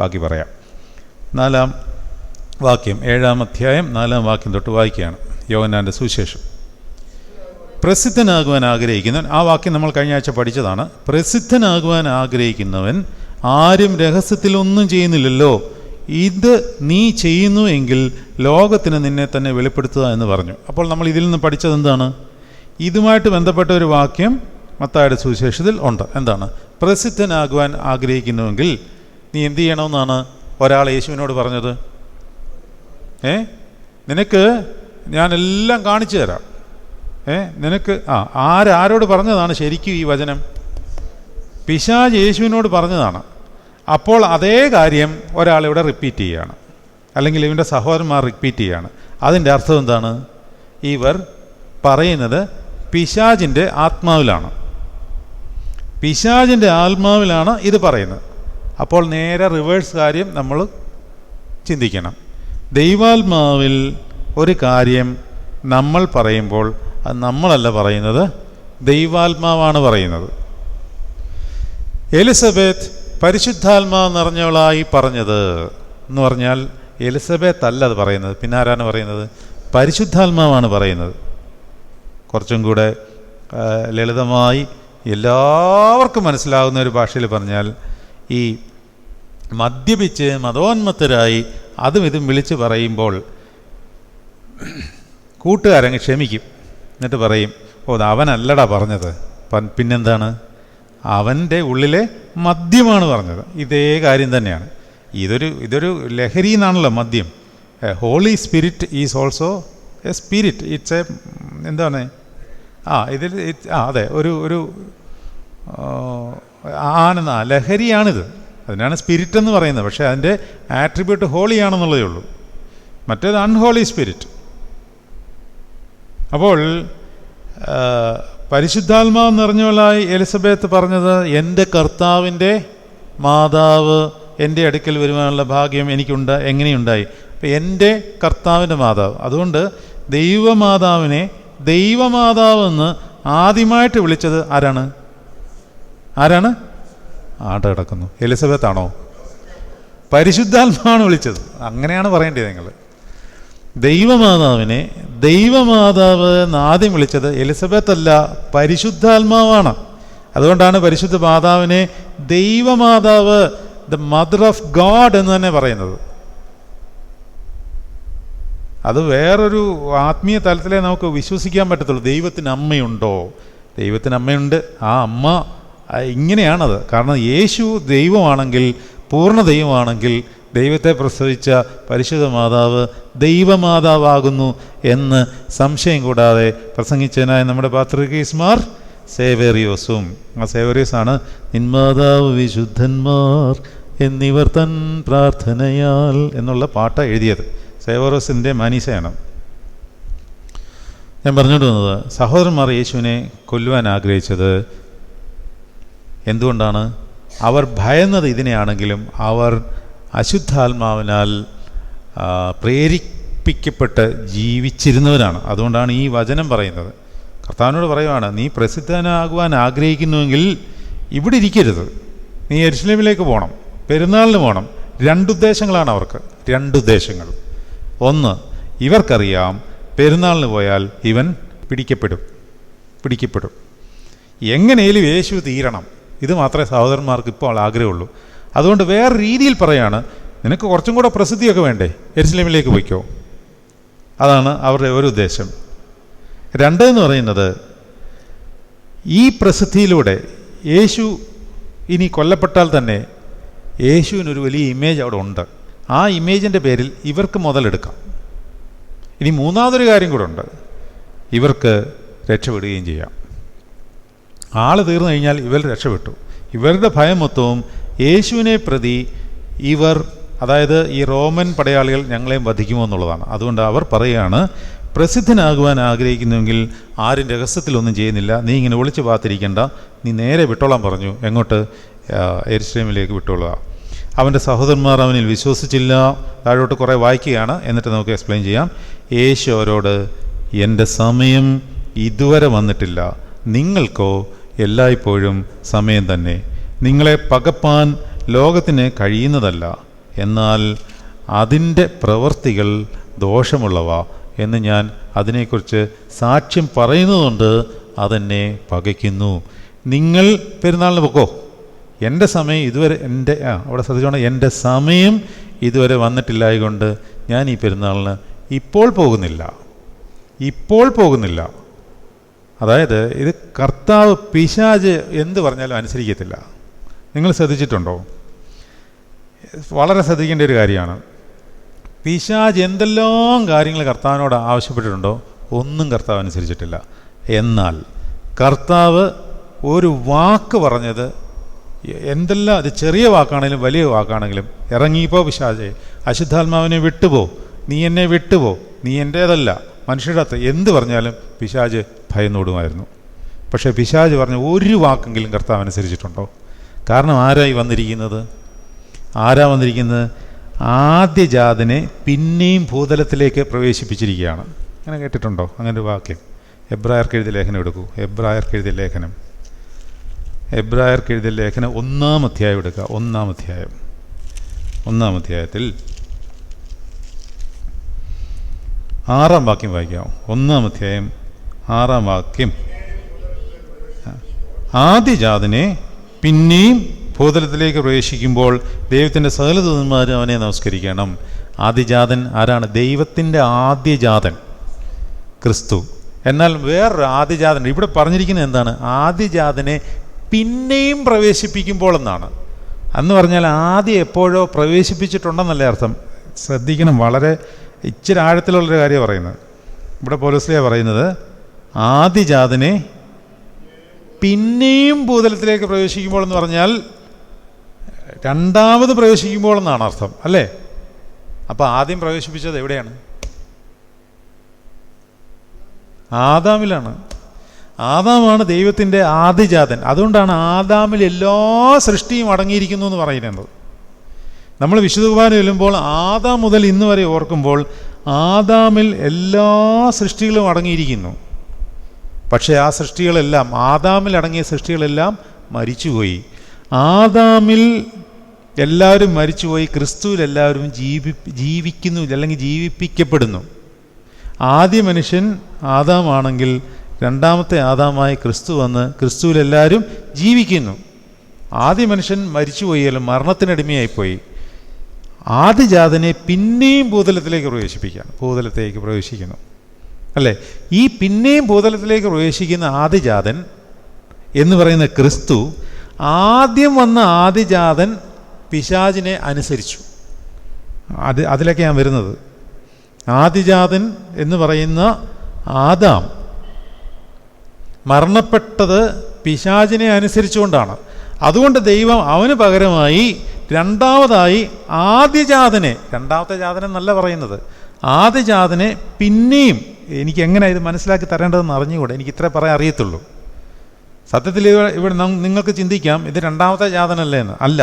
ബാക്കി പറയാം. 4-ാം വാക്യം, 7-ാം അധ്യായം 4-ാം വാക്യം തൊട്ട് വായിക്കുകയാണ്. യോഹന്നാൻ്റെ സുവിശേഷം. പ്രസിദ്ധനാകുവാൻ ആഗ്രഹിക്കുന്നവൻ, ആ വാക്യം നമ്മൾ കഴിഞ്ഞ ആഴ്ച പഠിച്ചതാണ്. പ്രസിദ്ധനാകുവാൻ ആഗ്രഹിക്കുന്നവൻ ആരും രഹസ്യത്തിലൊന്നും ചെയ്യുന്നില്ലല്ലോ. ഇത് നീ ചെയ്യുന്നു എങ്കിൽ ലോകത്തിന് നിന്നെ തന്നെ വെളിപ്പെടുത്തുക എന്ന് പറഞ്ഞു. അപ്പോൾ നമ്മൾ ഇതിൽ നിന്ന് പഠിച്ചത് എന്താണ്? ഇതുമായിട്ട് ബന്ധപ്പെട്ട ഒരു വാക്യം മത്തായിയുടെ സുവിശേഷത്തിൽ ഉണ്ട്. എന്താണ്? പ്രസിദ്ധനാകുവാൻ ആഗ്രഹിക്കുന്നുവെങ്കിൽ നീ എന്ത് ചെയ്യണമെന്നാണ് ഒരാൾ യേശുവിനോട് പറഞ്ഞത്. നിനക്ക് ഞാനെല്ലാം കാണിച്ചു തരാം. നിനക്ക് ആരോട് പറഞ്ഞതാണ് ശരിക്കും ഈ വചനം? പിശാച് യേശുവിനോട് പറഞ്ഞതാണ്. അപ്പോൾ അതേ കാര്യം ഒരാളിവിടെ റിപ്പീറ്റ് ചെയ്യുകയാണ്, അല്ലെങ്കിൽ ഇവൻ്റെ സഹോദരന്മാർ റിപ്പീറ്റ് ചെയ്യുകയാണ്. അതിൻ്റെ അർത്ഥം എന്താണ്? ഇവർ പറയുന്നത് പിശാചിൻ്റെ ആത്മാവിലാണ്. പിശാചിൻ്റെ ആത്മാവിലാണ് ഇത് പറയുന്നത്. അപ്പോൾ നേരെ റിവേഴ്സ് കാര്യം നമ്മൾ ചിന്തിക്കണം. ദൈവാത്മാവിൽ ഒരു കാര്യം നമ്മൾ പറയുമ്പോൾ അത് നമ്മളല്ല പറയുന്നത്, ദൈവാത്മാവാണ് പറയുന്നത്. എലിസബത്ത് പരിശുദ്ധാത്മാവ് നിറഞ്ഞവളായി പറഞ്ഞത് എന്ന് പറഞ്ഞാൽ എലിസബത്ത് അല്ല അത് പറയുന്നത്. പിന്നെ ആരാണ് പറയുന്നത്? പരിശുദ്ധാത്മാവാണ് പറയുന്നത്. കുറച്ചും കൂടെ ലളിതമായി എല്ലാവർക്കും മനസ്സിലാകുന്ന ഒരു ഭാഷയിൽ പറഞ്ഞാൽ, ഈ മദ്യപിച്ച് മതോന്മത്തരായി അതും ഇതും വിളിച്ച് പറയുമ്പോൾ കൂട്ടുകാരങ്ങ് ക്ഷമിക്കും. എന്നിട്ട് പറയും, അവനല്ലടാ പറഞ്ഞത്, പിന്നെന്താണ്? അവൻ്റെ ഉള്ളിലെ മദ്യമാണ് പറഞ്ഞത്. ഇതേ കാര്യം തന്നെയാണ്. ഇതൊരു ലഹരി എന്നാണല്ലോ മദ്യം. Holy spirit is also a spirit. It's a എന്താണ് ഇതിൽ അതെ ഒരു ലഹരിയാണിത്. അതിനാണ് സ്പിരിറ്റ് എന്ന് പറയുന്നത്. പക്ഷേ അതിൻ്റെ ആട്രിബ്യൂട്ട് ഹോളിയാണെന്നുള്ളതേ ഉള്ളൂ. മറ്റേത് അൺഹോളി സ്പിരിറ്റ്. അപ്പോൾ പരിശുദ്ധാത്മാവ് നിറഞ്ഞവളായി എലിസബത്ത് പറഞ്ഞത്, എൻ്റെ കർത്താവിൻ്റെ മാതാവ് എൻ്റെ അടുക്കൽ വരുവാനുള്ള ഭാഗ്യം എനിക്കുണ്ട്. എങ്ങനെയുണ്ടായി? അപ്പം എൻ്റെ കർത്താവിൻ്റെ മാതാവ്. അതുകൊണ്ട് ദൈവമാതാവിനെ ദൈവമാതാവെന്ന് ആദ്യമായിട്ട് വിളിച്ചത് ആരാണ്? ആട്ട കിടക്കുന്നു. എലിസബത്ത് ആണോ? പരിശുദ്ധാത്മാവാണ് വിളിച്ചത്. അങ്ങനെയാണ് പറയേണ്ടത്. നിങ്ങൾ ദൈവമാതാവിനെ ദൈവമാതാവ് എന്ന് ആദ്യം വിളിച്ചത് എലിസബത്ത് അല്ല, പരിശുദ്ധാത്മാവാണ്. അതുകൊണ്ടാണ് പരിശുദ്ധ മാതാവിനെ ദൈവമാതാവ്, ദ മദർ ഓഫ് ഗോഡ് എന്ന് തന്നെ പറയുന്നത്. അത് വേറൊരു ആത്മീയ തലത്തിലേ നമുക്ക് വിശ്വസിക്കാൻ പറ്റത്തുള്ളൂ. ദൈവത്തിന് അമ്മയുണ്ടോ? ദൈവത്തിന് അമ്മയുണ്ട്. ആ അമ്മ ഇങ്ങനെയാണത്. കാരണം യേശു ദൈവമാണെങ്കിൽ, പൂർണ്ണ ദൈവമാണെങ്കിൽ, ദൈവത്തെ പ്രസവിച്ച പരിശുദ്ധ മാതാവ് ദൈവമാതാവാകുന്നു എന്ന് സംശയം കൂടാതെ പ്രസംഗിച്ചതിനായ നമ്മുടെ പാത്രികീസ്മാർ സേവേറിയോസും. ആ സേവേറിയോസാണ് നിന്മാതാവ് വിശുദ്ധന്മാർ എന്നിവർ തൻ പ്രാർത്ഥനയാൽ എന്നുള്ള പാട്ട് എഴുതിയത്. സേവേറിയോസിൻ്റെ മനീസയാണ്. ഞാൻ പറഞ്ഞുകൊണ്ട് വന്നത്, സഹോദരന്മാർ യേശുവിനെ കൊല്ലുവാൻ ആഗ്രഹിച്ചത് എന്തുകൊണ്ടാണ്? അവർ ഭയന്നത് ഇതിനെയാണെങ്കിലും അവർ അശുദ്ധാത്മാവിനാൽ പ്രേരിപ്പിക്കപ്പെട്ട് ജീവിച്ചിരുന്നവരാണ്. അതുകൊണ്ടാണ് ഈ വചനം പറയുന്നത്. കർത്താവിനോട് പറയുവാണ്, നീ പ്രസിദ്ധനാകുവാൻ ആഗ്രഹിക്കുന്നുവെങ്കിൽ ഇവിടെ ഇരിക്കരുത്, നീ യെരുശലേമിലേക്ക് പോകണം, പെരുന്നാളിന് പോകണം. രണ്ടുദ്ദേശങ്ങളാണ് അവർക്ക്. രണ്ടുദ്ദേശങ്ങൾ. ഒന്ന്, ഇവർക്കറിയാം പെരുന്നാളിന് പോയാൽ ഇവൻ പിടിക്കപ്പെടും. എങ്ങനെയും യേശു തീരണം. ഇത് മാത്രമേ സഹോദരന്മാർക്ക് ഇപ്പോൾ ആഗ്രഹമുള്ളൂ. അതുകൊണ്ട് വേറെ രീതിയിൽ പറയാണ്, നിനക്ക് കുറച്ചും കൂടെ പ്രസിദ്ധിയൊക്കെ വേണ്ടേ, യെരുശലേമിലേക്ക് പോയിക്കോ. അതാണ് അവരുടെ ഒരു ഉദ്ദേശം. രണ്ടെന്ന് പറയുന്നത്, ഈ പ്രസിദ്ധിയിലൂടെ യേശു ഇനി കൊല്ലപ്പെട്ടാൽ തന്നെ യേശുവിനൊരു വലിയ ഇമേജ് അവിടെ ഉണ്ട്. ആ ഇമേജിൻ്റെ പേരിൽ ഇവർക്ക് മുതലെടുക്കാം. ഇനി മൂന്നാമതൊരു കാര്യം കൂടെ ഉണ്ട്, ഇവർക്ക് രക്ഷപ്പെടുകയും ചെയ്യാം. ആൾ തീർന്നു കഴിഞ്ഞാൽ ഇവർ രക്ഷപ്പെട്ടു. ഇവരുടെ ഭയം മൊത്തവും യേശുവിനെ പ്രതി ഇവർ, അതായത് ഈ റോമൻ പടയാളികൾ ഞങ്ങളെയും വധിക്കുമോ എന്നുള്ളതാണ്. അതുകൊണ്ട് അവർ പറയുകയാണ്, പ്രസിദ്ധനാകുവാൻ ആഗ്രഹിക്കുന്നുവെങ്കിൽ ആരും രഹസ്യത്തിലൊന്നും ചെയ്യുന്നില്ല, നീ ഇങ്ങനെ ഒളിച്ചു പാത്തിരിക്കേണ്ട, നീ നേരെ വിട്ടോളാൻ പറഞ്ഞു. എങ്ങോട്ട്? യെരുശലേമിലേക്ക് വിട്ടോളുക. അവൻ്റെ സഹോദരന്മാർ അവനിൽ വിശ്വസിച്ചില്ല. താഴോട്ട് കുറേ വായിക്കുകയാണ്, എന്നിട്ട് നമുക്ക് എക്സ്പ്ലെയിൻ ചെയ്യാം. യേശു അവരോട്, എൻ്റെ സമയം ഇതുവരെ വന്നിട്ടില്ല, നിങ്ങൾക്കോ എല്ലായ്പ്പോഴും സമയം തന്നെ. നിങ്ങളെ പകപ്പാൻ ലോകത്തിന് കഴിയുന്നതല്ല, എന്നാൽ അതിൻ്റെ പ്രവൃത്തികൾ ദോഷമുള്ളവ എന്ന് ഞാൻ അതിനെക്കുറിച്ച് സാക്ഷ്യം പറയുന്നതുകൊണ്ട് അതെന്നെ പകയ്ക്കുന്നു. നിങ്ങൾ പെരുന്നാളിന് പൊക്കോ, എൻ്റെ സമയം ഇതുവരെ അവിടെ ശ്രദ്ധിച്ചോണം, എൻ്റെ സമയം ഇതുവരെ വന്നിട്ടില്ലായതുകൊണ്ട് ഞാൻ ഈ പെരുന്നാളിന് ഇപ്പോൾ പോകുന്നില്ല. അതായത് ഇത് കർത്താവ് പിശാച് എന്ത് പറഞ്ഞാലും അനുസരിക്കത്തില്ല. നിങ്ങൾ ശ്രദ്ധിച്ചിട്ടുണ്ടോ? വളരെ ശ്രദ്ധിക്കേണ്ട ഒരു കാര്യമാണ്. പിശാച് എന്തെല്ലാം കാര്യങ്ങൾ കർത്താവിനോട് ആവശ്യപ്പെട്ടിട്ടുണ്ടോ ഒന്നും കർത്താവ് അനുസരിച്ചിട്ടില്ല. എന്നാൽ കർത്താവ് ഒരു വാക്ക് പറഞ്ഞത്, എന്തെല്ലാം അത് ചെറിയ വാക്കാണെങ്കിലും വലിയ വാക്കാണെങ്കിലും, ഇറങ്ങിപ്പോ പിശാചേ, അശുദ്ധാത്മാവിനെ വിട്ടുപോ, നീ എന്നെ വിട്ടുപോ, നീ എൻ്റേതല്ല, മനുഷ്യരുടെ അത്ര എന്ത് പറഞ്ഞാലും പിശാച് ഭയന്നോടുമായിരുന്നു. പക്ഷേ പിശാച് പറഞ്ഞ ഒരു വാക്കെങ്കിലും കർത്താവ് അനുസരിച്ചിട്ടുണ്ടോ? കാരണം ആരാ വന്നിരിക്കുന്നത്? ആദ്യജാതനെ പിന്നെയും ഭൂതലത്തിലേക്ക് പ്രവേശിപ്പിച്ചിരിക്കുകയാണ്. അങ്ങനെ കേട്ടിട്ടുണ്ടോ അങ്ങനെ ഒരു വാക്യം? എബ്രായർക്ക് എഴുതിയ ലേഖനം എടുക്കൂ. എബ്രായർക്ക് എഴുതിയ ലേഖനം 1-ാം അധ്യായം എടുക്കുക. 1-ാം അധ്യായത്തിൽ 6-ാം വാക്യം വായിക്കാം. 1-ാം അധ്യായം 6-ാം വാക്യം. ആദ്യജാതനെ പിന്നെയും ഭൂതലത്തിലേക്ക് പ്രവേശിക്കുമ്പോൾ ദൈവത്തിൻ്റെ സകല ദൂതന്മാരും അവനെ നമസ്കരിക്കണം. ആദ്യജാതൻ ആരാണ്? ദൈവത്തിൻ്റെ ആദ്യജാതൻ ക്രിസ്തു. എന്നാൽ വേറൊരു ആദ്യജാതൻ ഇവിടെ പറഞ്ഞിരിക്കുന്നത് എന്താണ്? ആദ്യജാതനെ പിന്നെയും പ്രവേശിപ്പിക്കുമ്പോൾ എന്നാണ്. അന്ന് പറഞ്ഞാൽ ആദ്യം എപ്പോഴോ പ്രവേശിപ്പിച്ചിട്ടുണ്ടെന്നല്ലേ അർത്ഥം. ശ്രദ്ധിക്കണം, വളരെ ഇച്ചിരി ആഴത്തിലുള്ളൊരു കാര്യം പറയുന്നത്. ഇവിടെ പൗലോസ്ലീഹ പറയുന്നത് ആദ്യജാതനെ പിന്നെയും ഭൂതലത്തിലേക്ക് പ്രവേശിക്കുമ്പോൾ എന്ന് പറഞ്ഞാൽ രണ്ടാമത് പ്രവേശിക്കുമ്പോൾ എന്നാണ് അർത്ഥം, അല്ലേ? അപ്പോൾ ആദ്യം പ്രവേശിപ്പിച്ചത് എവിടെയാണ്? ആദാമിലാണ്. ആദാമാണ് ദൈവത്തിൻ്റെ ആദ്യജാതൻ. അതുകൊണ്ടാണ് ആദാമിൽ എല്ലാ സൃഷ്ടിയും അടങ്ങിയിരിക്കുന്നു എന്ന് പറയുന്നത്. നമ്മൾ വിശുദ്ധ കുർബാന ചൊല്ലുമ്പോൾ ആദാം മുതൽ ഇന്ന് വരെ ഓർക്കുമ്പോൾ ആദാമിൽ എല്ലാ സൃഷ്ടികളും അടങ്ങിയിരിക്കുന്നു. പക്ഷേ ആ സൃഷ്ടികളെല്ലാം, ആദാമിൽ അടങ്ങിയ സൃഷ്ടികളെല്ലാം മരിച്ചുപോയി. ആദാമിൽ എല്ലാവരും മരിച്ചുപോയി, ക്രിസ്തുവിൽ എല്ലാവരും ജീവിക്കുന്നു, അല്ലെങ്കിൽ ജീവിപ്പിക്കപ്പെടുന്നു. ആദ്യ മനുഷ്യൻ ആദാമാണെങ്കിൽ രണ്ടാമത്തെ ആദാമായി ക്രിസ്തു വന്ന് ക്രിസ്തുവിലെല്ലാവരും ജീവിക്കുന്നു. ആദ്യ മനുഷ്യൻ മരിച്ചുപോയാലും മരണത്തിനടിമയായിപ്പോയി. ആദ്യജാതനെ പിന്നെയും ഭൂതലത്തിലേക്ക് പ്രവേശിക്കുന്നു, അല്ലേ? ഈ പിന്നെയും ഭൂതലത്തിലേക്ക് പ്രവേശിക്കുന്ന ആദ്യജാതൻ എന്ന് പറയുന്ന ക്രിസ്തു, ആദ്യം വന്ന ആദ്യജാതൻ പിശാചിനെ അനുസരിച്ചു. അതിലൊക്കെ ഞാൻ വരുന്നത്. ആദ്യജാതൻ എന്ന് പറയുന്ന ആദാം മരണപ്പെട്ടത് പിശാചിനെ അനുസരിച്ചുകൊണ്ടാണ്. അതുകൊണ്ട് ദൈവം അവന് പകരമായി രണ്ടാമതായി ആദ്യജാതനെ, രണ്ടാമത്തെ ജാതനെ എന്നല്ല പറയുന്നത്, ആദ്യജാതനെ പിന്നെയും, എനിക്ക് എങ്ങനെ ഇത് മനസ്സിലാക്കി തരേണ്ടതെന്ന് അറിഞ്ഞുകൂടെ, എനിക്ക് ഇത്രേ പറയാൻ അറിയത്തുള്ളൂ. സത്യത്തിൽ ഇവിടെ നിങ്ങൾക്ക് ചിന്തിക്കാം ഇത് രണ്ടാമത്തെ ജാതനല്ലേ എന്ന്. അല്ല,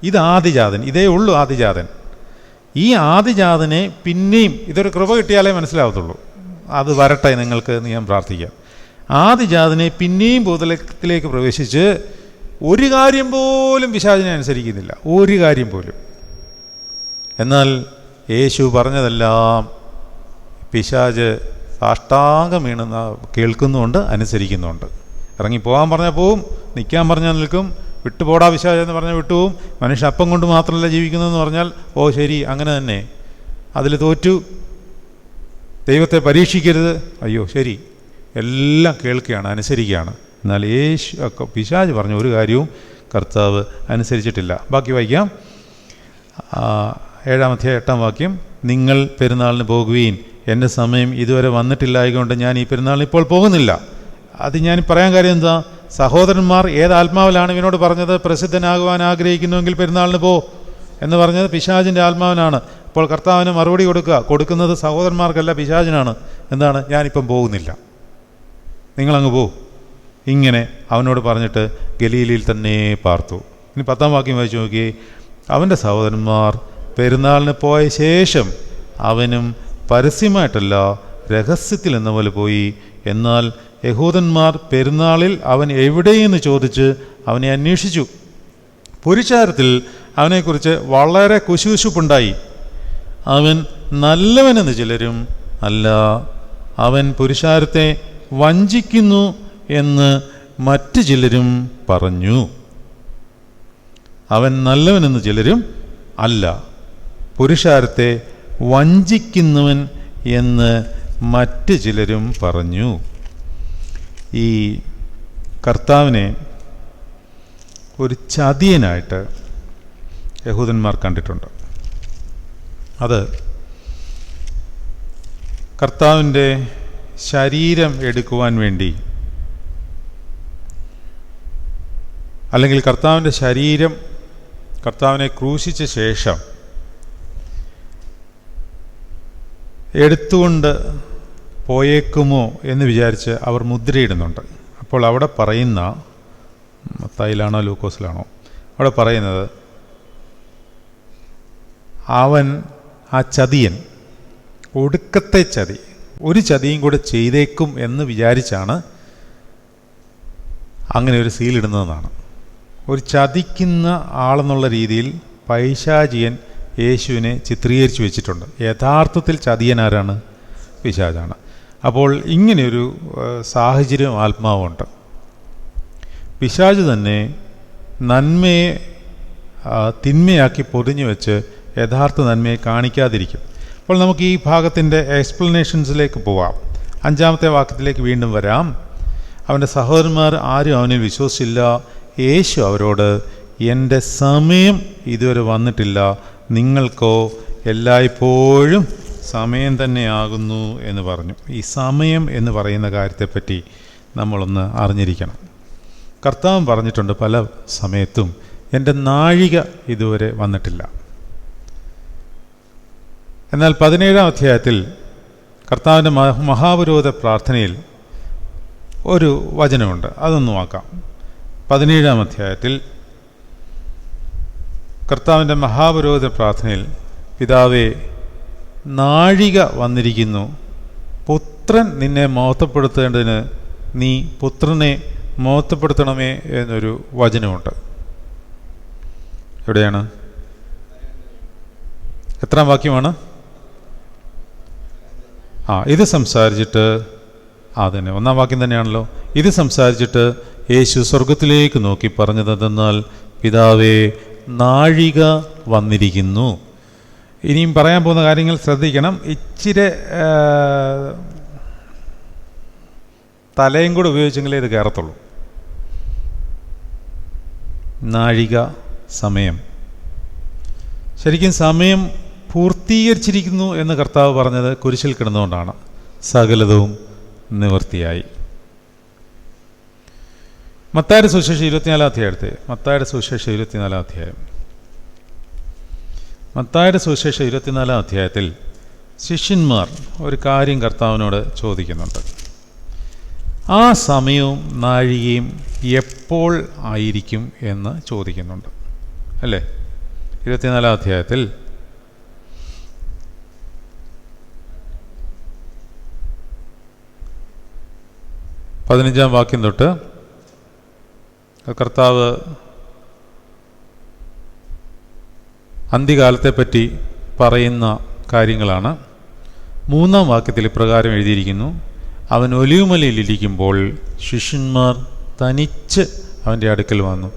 ഇത് ആദ്യജാതൻ, ഇതേ ഉള്ളൂ ആദ്യജാതൻ. ഈ ആദ്യജാതനെ പിന്നെയും, ഇതൊരു കൃപ കിട്ടിയാലേ മനസ്സിലാവത്തുള്ളൂ, അത് വരട്ടെ നിങ്ങൾക്ക് എന്ന് ഞാൻ പ്രാർത്ഥിക്കാം. ആദ്യജാതനെ പിന്നെയും ഭൂതലത്തിലേക്ക് പ്രവേശിച്ച് ഒരു കാര്യം പോലും പിശാചിനെ അനുസരിക്കുന്നില്ല, ഒരു കാര്യം പോലും. എന്നാൽ യേശു പറഞ്ഞതെല്ലാം പിശാച് സാഷ്ടാംഗം വീണെന്ന് കേൾക്കുന്നുണ്ട്, അനുസരിക്കുന്നുണ്ട്. ഇറങ്ങിപ്പോകാൻ പറഞ്ഞാൽ പോവും, നിൽക്കാൻ പറഞ്ഞാൽ നിൽക്കും, വിട്ടുപോടാ പിശാച് എന്ന് പറഞ്ഞാൽ വിട്ടുപോകും. മനുഷ്യൻ അപ്പം കൊണ്ട് മാത്രമല്ല ജീവിക്കുന്നതെന്ന് പറഞ്ഞാൽ ഓ ശരി അങ്ങനെ തന്നെ, അതിൽ തോറ്റു, ദൈവത്തെ പരീക്ഷിക്കരുത്, അയ്യോ ശരി, എല്ലാം കേൾക്കുകയാണ്, അനുസരിക്കുകയാണ്. എന്നാൽ പിശാച് പറഞ്ഞ ഒരു കാര്യവും കർത്താവ് അനുസരിച്ചിട്ടില്ല. ബാക്കി വായിക്കാം. 7-ാം അധ്യായം 8-ാം വാക്യം. നിങ്ങൾ പെരുന്നാളിന് പോകുകയും എൻ്റെ സമയം ഇതുവരെ വന്നിട്ടില്ലായതുകൊണ്ട് ഞാൻ ഈ പെരുന്നാളിന് ഇപ്പോൾ പോകുന്നില്ല. അത് ഞാൻ പറയാൻ കാര്യം എന്താ? സഹോദരന്മാർ ഏത് ആത്മാവിലാണ് ഇവനോട് പറഞ്ഞത് പ്രസിദ്ധനാകുവാൻ ആഗ്രഹിക്കുന്നുവെങ്കിൽ പെരുന്നാളിന് പോ എന്ന് പറഞ്ഞത്? പിശാചിൻ്റെ ആത്മാവിനാണ്. അപ്പോൾ കർത്താവിന് മറുപടി കൊടുക്കുന്നത് സഹോദരന്മാർക്കല്ല, പിശാചിനാണ്. എന്താണ്? ഞാനിപ്പം പോകുന്നില്ല, നിങ്ങളങ്ങ് പോ. ഇങ്ങനെ അവനോട് പറഞ്ഞിട്ട് ഗലീലയിൽ തന്നെ പാർത്തു. ഇനി 10-ാം വാക്യം വായിച്ചു നോക്കിയേ. അവൻ്റെ സഹോദരന്മാർ പെരുന്നാളിന് പോയ ശേഷം അവനും പരസ്യമായിട്ടല്ല രഹസ്യത്തിൽ എന്ന പോലെ പോയി. എന്നാൽ യഹൂദന്മാർ പെരുന്നാളിൽ അവൻ എവിടെയെന്ന് ചോദിച്ച് അവനെ അന്വേഷിച്ചു. പുരുഷാരത്തിൽ അവനെക്കുറിച്ച് വളരെ കുശുകുശുപ്പുണ്ടായി. അവൻ നല്ലവനെന്ന് ചിലരും, അല്ല, അവൻ പുരുഷാരത്തെ വഞ്ചിക്കുന്നു എന്ന് മറ്റു ചിലരും പറഞ്ഞു. അവൻ നല്ലവനെന്ന് ചിലരും, അല്ല, പുരുഷാരത്തെ വഞ്ചിക്കുന്നവൻ എന്ന് മറ്റു ചിലരും പറഞ്ഞു. ഈ കർത്താവിനെ ഒരു ചതിയനായിട്ട് യഹൂദന്മാർ കണ്ടിട്ടുണ്ട്. അത് കർത്താവിൻ്റെ ശരീരം എടുക്കുവാൻ വേണ്ടി, അല്ലെങ്കിൽ കർത്താവിൻ്റെ ശരീരം കർത്താവിനെ ക്രൂശിച്ച ശേഷം എടുത്തുകൊണ്ട് പോയേക്കുമോ എന്ന് വിചാരിച്ച് അവർ മുദ്രയിടുന്നുണ്ട്. അപ്പോൾ അവിടെ പറയുന്ന, മത്തായിലാണോ ലൂക്കോസിലാണോ, അവിടെ പറയുന്നത് അവൻ, ആ ചതിയൻ, ഒടുക്കത്തെ ചതി, ഒരു ചതിയും കൂടെ ചെയ്തേക്കും എന്ന് വിചാരിച്ചാണ് അങ്ങനെ ഒരു സീലിടുന്നതെന്നാണ്. ഒരു ചതിക്കുന്ന ആളെന്നുള്ള രീതിയിൽ പൈശാചിയൻ യേശുവിനെ ചിത്രീകരിച്ചു വെച്ചിട്ടുണ്ട്. യഥാർത്ഥത്തിൽ ചതിയൻ ആരാണ്? പിശാചാണ്. അപ്പോൾ ഇങ്ങനെയൊരു സാഹചര്യം ആത്മാവുണ്ട്. പിശാച് തന്നെ നന്മയെ തിന്മയാക്കി പൊതിഞ്ഞു വെച്ച് യഥാർത്ഥ നന്മയെ കാണിക്കാതിരിക്കും. അപ്പോൾ നമുക്ക് ഈ ഭാഗത്തിൻ്റെ എക്സ്പ്ലനേഷൻസിലേക്ക് പോവാം. 5-ാമത്തെ വാക്യത്തിലേക്ക് വീണ്ടും വരാം. അവൻ്റെ സഹോദരന്മാർ ആരും അവനിൽ വിശ്വസിച്ചില്ല. യേശു അവരോട്, എൻ്റെ സമയം ഇതുവരെ വന്നിട്ടില്ല, നിങ്ങൾക്കോ എല്ലായ്പ്പോഴും സമയം തന്നെയാകുന്നു എന്ന് പറഞ്ഞു. ഈ സമയം എന്ന് പറയുന്ന കാര്യത്തെപ്പറ്റി നമ്മളൊന്ന് അറിഞ്ഞിരിക്കണം. കർത്താവ് പറഞ്ഞിട്ടുണ്ട് പല സമയത്തും, എൻ്റെ നാഴിക ഇതുവരെ വന്നിട്ടില്ല. എന്നാൽ 17-ാം അധ്യായത്തിൽ കർത്താവിൻ്റെ മഹാപുരോഹിത പ്രാർത്ഥനയിൽ ഒരു വചനമുണ്ട്, അതൊന്ന് നോക്കാം. 17-ാം അധ്യായത്തിൽ കർത്താവിൻ്റെ മഹാപുരോഹിത പ്രാർത്ഥനയിൽ, പിതാവേ, നാഴിക വന്നിരിക്കുന്നു, പുത്രൻ നിന്നെ മഹത്വപ്പെടുത്തേണ്ടതിന് നീ പുത്രനെ മഹത്വപ്പെടുത്തണമേ എന്നൊരു വചനമുണ്ട്. എവിടെയാണ്? എത്രാം വാക്യമാണ്? ഇത് സംസാരിച്ചിട്ട്, തന്നെ 1-ാം വാക്യം തന്നെയാണല്ലോ. ഇത് സംസാരിച്ചിട്ട് യേശു സ്വർഗത്തിലേക്ക് നോക്കി പറഞ്ഞതെന്നാൽ, പിതാവേ, നാഴിക വന്നിരിക്കുന്നു. ഇനിയും പറയാൻ പോകുന്ന കാര്യങ്ങൾ ശ്രദ്ധിക്കണം. ഇച്ചിരി തലയും കൂടെ ഉപയോഗിച്ചെങ്കിലേ ഇത് കയറത്തുള്ളൂ. നാഴിക, സമയം, ശരിക്കും സമയം പൂർത്തീകരിച്ചിരിക്കുന്നു എന്ന് കർത്താവ് പറഞ്ഞത് കുരിശിൽ കിടന്നുകൊണ്ടാണ്. സകലതും നിവൃത്തിയായി. മത്തായിയുടെ സുവിശേഷം 24-ാം അധ്യായത്തെ, മത്തായിയുടെ സുവിശേഷം 24-ാം അധ്യായം, മത്തായിയുടെ സുവിശേഷം 24-ാം അധ്യായത്തിൽ ശിഷ്യന്മാർ ഒരു കാര്യം കർത്താവിനോട് ചോദിക്കുന്നുണ്ട്. ആ സമയവും നാഴികയും എപ്പോൾ ആയിരിക്കും എന്ന് ചോദിക്കുന്നുണ്ട്, അല്ലേ? 24-ാം അധ്യായത്തിൽ പതിനഞ്ചാം വാക്യം തൊട്ട് കർത്താവ് അന്ത്യകാലത്തെപ്പറ്റി പറയുന്ന കാര്യങ്ങളാണ്. 3-ാം വാക്യത്തിൽ ഇപ്രകാരം എഴുതിയിരിക്കുന്നു: അവൻ ഒലിവുമലയിലിരിക്കുമ്പോൾ ശിഷ്യന്മാർ തനിച്ച് അവൻ്റെ അടുക്കൽ വന്നു.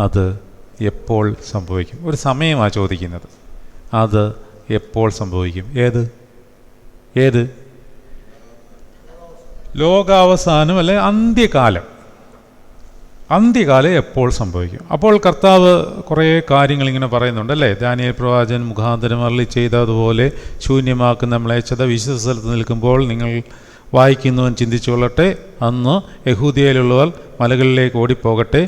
അത് എപ്പോൾ സംഭവിക്കും? ഒരു സമയമാണ് ചോദിക്കുന്നത്. അത് എപ്പോൾ സംഭവിക്കും? ഏത് ലോകാവസാനം അല്ലെ അന്ത്യകാലം എപ്പോൾ സംഭവിക്കും? അപ്പോൾ കർത്താവ് കുറേ കാര്യങ്ങൾ ഇങ്ങനെ പറയുന്നുണ്ട്, അല്ലേ? ദാനിയേൽ പ്രവാചകൻ മുഖാന്തരം അരുളി ചെയ്തതുപോലെ ശൂന്യമാക്കുന്ന മ്ലേച്ഛത വിശുദ്ധ സ്ഥലത്ത് നിൽക്കുമ്പോൾ നിങ്ങൾ വായിക്കുന്നവൻ ചിന്തിച്ചുകൊള്ളട്ടെ. അന്ന് യഹൂദിയയിലുള്ളവർ മലകളിലേക്ക് ഓടിപ്പോകട്ടെ.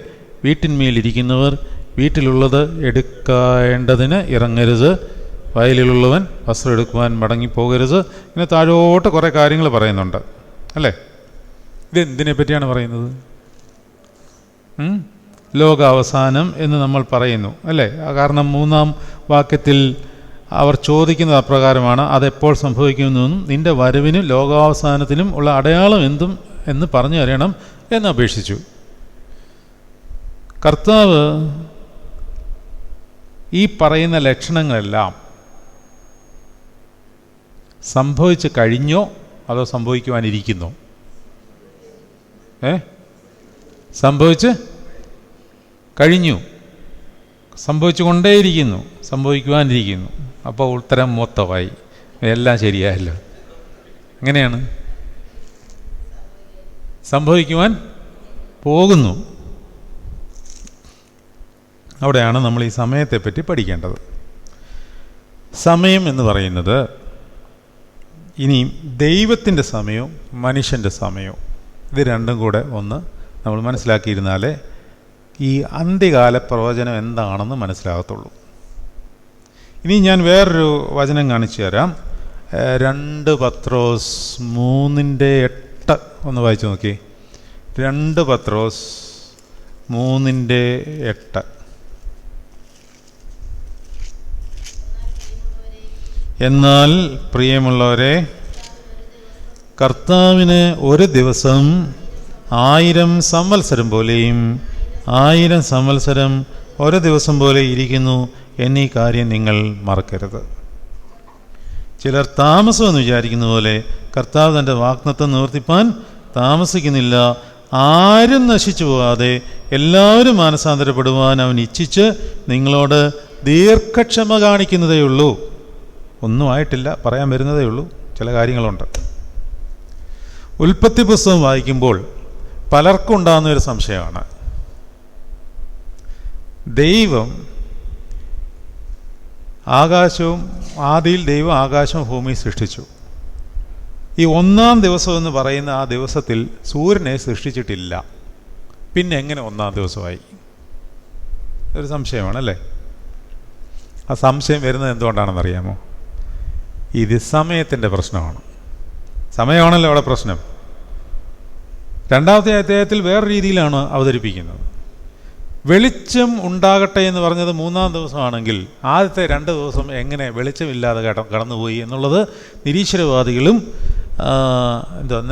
വീട്ടിന്മേലിരിക്കുന്നവർ വീട്ടിലുള്ളത് എടുക്കേണ്ടതിന് ഇറങ്ങരുത്. വയലിലുള്ളവൻ വസ്ത്രം എടുക്കുവാൻ മടങ്ങിപ്പോകരുത്. ഇങ്ങനെ താഴോട്ട് കുറേ കാര്യങ്ങൾ പറയുന്നുണ്ട്, അല്ലേ? ഇതെന്തിനെ പറ്റിയാണ് പറയുന്നത്? ലോകാവസാനം എന്ന് നമ്മൾ പറയുന്നു, അല്ലേ? കാരണം 3-ാം വാക്യത്തിൽ അവർ ചോദിക്കുന്നത് അപ്രകാരമാണ്: അതെപ്പോൾ സംഭവിക്കുമെന്നും നിന്റെ വരവിനും ലോകാവസാനത്തിനും ഉള്ള അടയാളം എന്തും എന്ന് പറഞ്ഞു തരണം എന്ന് അപേക്ഷിച്ചു. കർത്താവ് ഈ പറയുന്ന ലക്ഷണങ്ങളെല്ലാം സംഭവിച്ച് കഴിഞ്ഞോ അതോ സംഭവിക്കുവാനിരിക്കുന്നോ? സംഭവിച്ച് കഴിഞ്ഞു, സംഭവിച്ചു കൊണ്ടേയിരിക്കുന്നു, സംഭവിക്കുവാനിരിക്കുന്നു. അപ്പോൾ ഉത്തരം മൊത്തമായി, എല്ലാം ശരിയായല്ലോ. എങ്ങനെയാണ്? സംഭവിക്കുവാൻ പോകുന്നു. അവിടെയാണ് നമ്മൾ ഈ സമയത്തെപ്പറ്റി പഠിക്കേണ്ടത്. സമയം എന്ന് പറയുന്നത് ഇനി ദൈവത്തിൻ്റെ സമയവും മനുഷ്യൻ്റെ സമയവും ഇത് രണ്ടും കൂടെ ഒന്ന് നമ്മൾ മനസ്സിലാക്കിയിരുന്നാലേ ഈ അന്ത്യകാല പ്രവചനം എന്താണെന്ന് മനസ്സിലാകത്തുള്ളൂ. ഇനി ഞാൻ വേറൊരു വചനം കാണിച്ചു തരാം. 2 പത്രോസ് 3:8 ഒന്ന് വായിച്ചു നോക്കി. 2 പത്രോസ് 3:8. എന്നാൽ പ്രിയമുള്ളവരെ, കർത്താവിന് ഒരു ദിവസം 1000 സംവത്സരം പോലെയും 1000 സംവത്സരം ഒരു ദിവസം പോലെ ഇരിക്കുന്നു എന്നീ കാര്യം നിങ്ങൾ മറക്കരുത്. ചിലർ താമസമെന്ന് വിചാരിക്കുന്ന പോലെ കർത്താവ് തൻ്റെ വാഗ്ദത്തം നിവർത്തിപ്പാൻ താമസിക്കുന്നില്ല. ആരും നശിച്ചു പോകാതെ എല്ലാവരും മാനസാന്തരപ്പെടുവാൻ അവൻ ഇച്ഛിച്ച് നിങ്ങളോട് ദീർഘക്ഷമ കാണിക്കുന്നതേ ഉള്ളൂ. ഒന്നും ആയിട്ടില്ല, പറയാൻ വരുന്നതേ ഉള്ളൂ. ചില കാര്യങ്ങളുണ്ട്. ഉൽപ്പത്തി പുസ്തകം വായിക്കുമ്പോൾ പലർക്കും ഉണ്ടാകുന്നൊരു സംശയമാണ്, ദൈവം ആകാശവും ആദിയിൽ ദൈവം ആകാശവും ഭൂമിയും സൃഷ്ടിച്ചു. ഈ 1-ാം ദിവസം എന്ന് പറയുന്ന ആ ദിവസത്തിൽ സൂര്യനെ സൃഷ്ടിച്ചിട്ടില്ല. പിന്നെ എങ്ങനെ 1-ാം ദിവസമായി? ഒരു സംശയമാണല്ലേ. ആ സംശയം വരുന്നത് എന്തുകൊണ്ടാണെന്നറിയാമോ? ഇത് സമയത്തിൻ്റെ പ്രശ്നമാണ്. സമയമാണല്ലോ അവിടെ പ്രശ്നം. 2-ാമത്തെ അധ്യായത്തിൽ വേറെ രീതിയിലാണ് അവതരിപ്പിക്കുന്നത്. വെളിച്ചം ഉണ്ടാകട്ടെ എന്ന് പറഞ്ഞത് 3-ാം ദിവസമാണെങ്കിൽ ആദ്യത്തെ 2 ദിവസം എങ്ങനെ വെളിച്ചമില്ലാതെ കടന്നുപോയി എന്നുള്ളത് നിരീശ്വരവാദികളും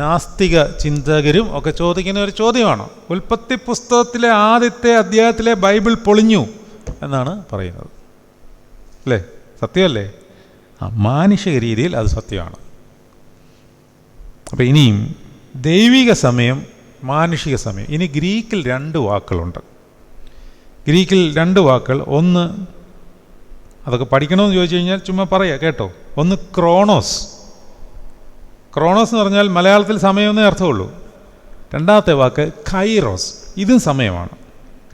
നാസ്തിക ചിന്തകരും ഒക്കെ ചോദിക്കുന്ന ഒരു ചോദ്യമാണ്. ഉൽപ്പത്തി പുസ്തകത്തിലെ ആദ്യത്തെ അധ്യായത്തിലെ ബൈബിൾ പൊളിഞ്ഞു എന്നാണ് പറയുന്നത്. അല്ലേ? സത്യമല്ലേ? മാനുഷിക രീതിയിൽ അത് സത്യമാണ്. അപ്പം ഇനിയും ദൈവിക സമയം, മാനുഷിക സമയം. ഇനി ഗ്രീക്കിൽ 2 വാക്കുകളുണ്ട്. ഗ്രീക്കിൽ 2 വാക്കുകൾ. ഒന്ന്, അതൊക്കെ പഠിക്കണമെന്ന് ചോദിച്ചു കഴിഞ്ഞാൽ ചുമ്മാ പറയാം കേട്ടോ. ഒന്ന് ക്രോണോസ്. ക്രോണോസ് എന്ന് പറഞ്ഞാൽ മലയാളത്തിൽ സമയമെന്നേ അർത്ഥമുള്ളൂ. 2-ാമത്തെ വാക്ക് കൈറോസ്. ഇതും സമയമാണ്.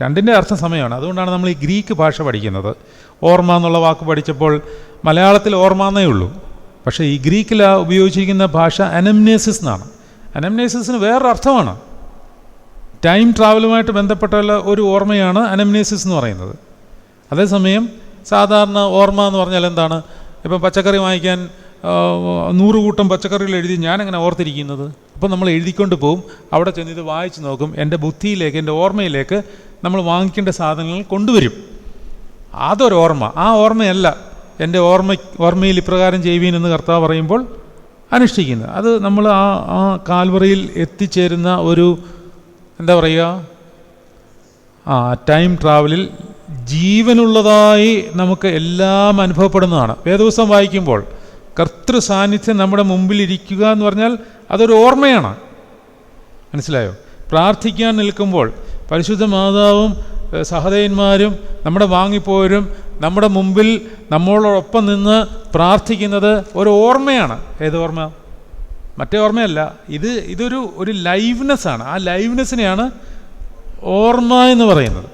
2ൻ്റെ അർത്ഥം സമയമാണ്. അതുകൊണ്ടാണ് നമ്മൾ ഈ ഗ്രീക്ക് ഭാഷ പഠിക്കുന്നത്. ഓർമ്മ എന്നുള്ള വാക്ക് പഠിച്ചപ്പോൾ മലയാളത്തിൽ ഓർമ്മ എന്നേ ഉള്ളൂ. പക്ഷേ ഈ ഗ്രീക്കിൽ ഉപയോഗിച്ചിരിക്കുന്ന ഭാഷ അനംനേസിസ് എന്നാണ്. അനംനേസിസിന് വേറൊരു അർത്ഥമാണ്. ടൈം ട്രാവലുമായിട്ട് ബന്ധപ്പെട്ടുള്ള ഒരു ഓർമ്മയാണ് അനംനേസിസ് എന്ന് പറയുന്നത്. അതേസമയം സാധാരണ ഓർമ്മ എന്ന് പറഞ്ഞാൽ എന്താണ്? ഇപ്പം പച്ചക്കറി വാങ്ങിക്കാൻ 100 കൂട്ടം പച്ചക്കറികൾ എഴുതി ഞാനെങ്ങനെ ഓർത്തിരിക്കുന്നത്? അപ്പോൾ നമ്മൾ എഴുതിക്കൊണ്ട് പോവും. അവിടെ ചെന്ന് ഇത് വായിച്ച് നോക്കും. എൻ്റെ ബുദ്ധിയിലേക്ക്, എൻ്റെ ഓർമ്മയിലേക്ക് നമ്മൾ വാങ്ങിക്കേണ്ട സാധനങ്ങൾ കൊണ്ടുവരും. അതൊരു ഓർമ്മ. ആ ഓർമ്മയല്ല എൻ്റെ ഓർമ്മയിൽ ഇപ്രകാരം ചെയ്യുവീൻ എന്ന് കർത്താവ് പറയുമ്പോൾ അനുഷ്ഠിക്കുന്നത്. അത് നമ്മൾ ആ കാൽവറിയിൽ എത്തിച്ചേരുന്ന ഒരു എന്താ പറയുക, ടൈം ട്രാവലിൽ ജീവനുള്ളതായി നമുക്ക് എല്ലാം അനുഭവപ്പെടുന്നതാണ്. വേദപുസ്തകം വായിക്കുമ്പോൾ കർത്തൃ സാന്നിധ്യം നമ്മുടെ മുമ്പിൽ ഇരിക്കുക എന്ന് പറഞ്ഞാൽ അതൊരു ഓർമ്മയാണ്. മനസ്സിലായോ? പ്രാർത്ഥിക്കാൻ നിൽക്കുമ്പോൾ പരിശുദ്ധ മാതാവും സഹോദരന്മാരും നമ്മുടെ വാങ്ങിപ്പോരും നമ്മുടെ മുമ്പിൽ നമ്മളോടൊപ്പം നിന്ന് പ്രാർത്ഥിക്കുന്നത് ഒരു ഓർമ്മയാണ്. ഏത് ഓർമ്മ? മറ്റേ ഓർമ്മയല്ല. ഇതൊരു ലൈവ്നെസ്സാണ്. ആ ലൈവ്നെസ്സിനെയാണ് ഓർമ്മ എന്ന് പറയുന്നത്.